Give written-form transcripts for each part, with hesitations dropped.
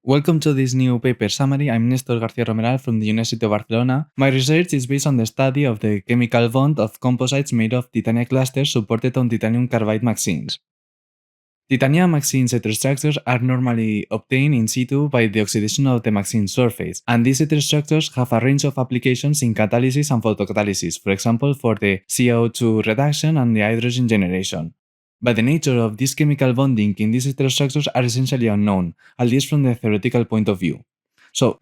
Welcome to this new paper summary. I'm Néstor García-Romeral from the University of Barcelona. My research is based on the study of the chemical bond of composites made of titania clusters supported on titanium carbide MXenes. Titania MXene heterostructures are normally obtained in situ by the oxidation of the MXene surface, and these heterostructures have a range of applications in catalysis and photocatalysis, for example for the CO2 reduction and the hydrogen generation. But the nature of this chemical bonding in these heterostructures are essentially unknown, at least from the theoretical point of view. So,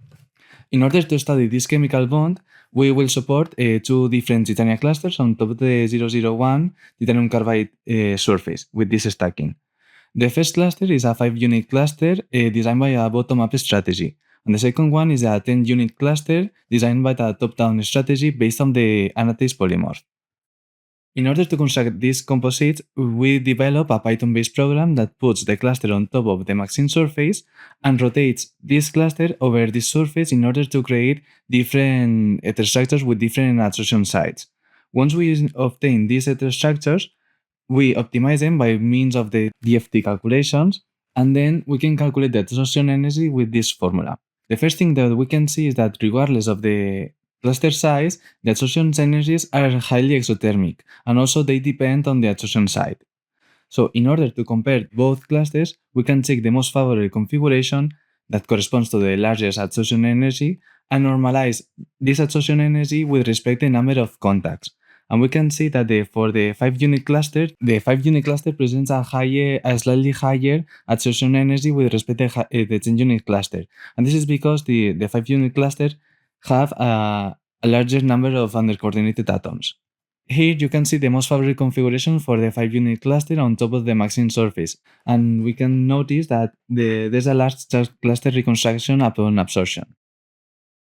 in order to study this chemical bond, we will support two different titania clusters on top of the 001 titanium carbide surface with this stacking. The first cluster is a 5-unit cluster designed by a bottom-up strategy, and the second one is a 10-unit cluster designed by a top-down strategy based on the anatase polymorph. In order to construct this composite, we develop a Python-based program that puts the cluster on top of the MXene surface and rotates this cluster over this surface in order to create different heterostructures with different adsorption sites. Once we obtain these heterostructures, we optimize them by means of the DFT calculations, and then we can calculate the adsorption energy with this formula. The first thing that we can see is that regardless of the cluster size, the adsorption energies are highly exothermic, and also they depend on the adsorption site. So in order to compare both clusters, we can check the most favorable configuration that corresponds to the largest adsorption energy and normalize this adsorption energy with respect to the number of contacts. And we can see that for the 5-unit cluster, the 5-unit cluster presents a slightly higher adsorption energy with respect to the 10-unit cluster. And this is because the 5-unit cluster have a larger number of undercoordinated atoms. Here you can see the most favorable configuration for the 5-unit cluster on top of the MXene surface, and we can notice that there's a large cluster reconstruction upon absorption.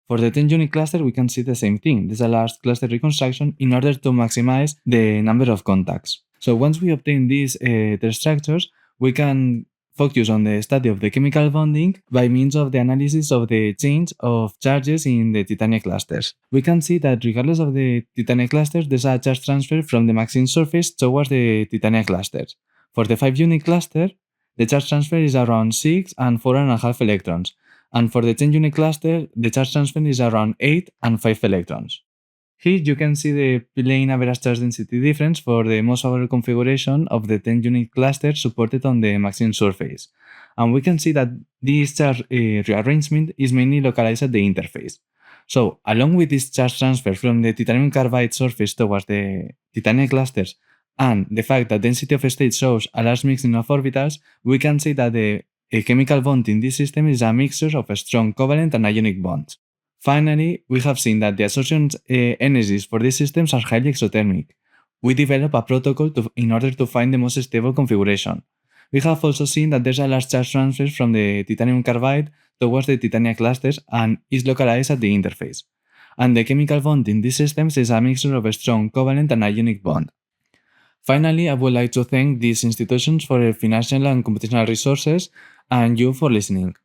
For the 10-unit cluster, we can see the same thing. There's a large cluster reconstruction in order to maximize the number of contacts. So once we obtain these structures, we can focus on the study of the chemical bonding by means of the analysis of the change of charges in the titania clusters. We can see that regardless of the titania clusters, there's a charge transfer from the MXene surface towards the titania clusters. For the 5-unit cluster, the charge transfer is around 6 and 4.5 electrons. And for the 10-unit cluster, the charge transfer is around 8 and 5 electrons. Here you can see the plane average charge density difference for the most favorable configuration of the 10-unit cluster supported on the MXene surface. And we can see that this charge rearrangement is mainly localized at the interface. So, along with this charge transfer from the titanium carbide surface towards the titania clusters and the fact that density of state shows a large mixing of orbitals, we can see that a chemical bond in this system is a mixture of a strong covalent and ionic bonds. Finally, we have seen that the adsorption energies for these systems are highly exothermic. We develop a protocol in order to find the most stable configuration. We have also seen that there's a large charge transfer from the titanium carbide towards the titania clusters and is localized at the interface. And the chemical bond in these systems is a mixture of a strong covalent and ionic bond. Finally, I would like to thank these institutions for their financial and computational resources and you for listening.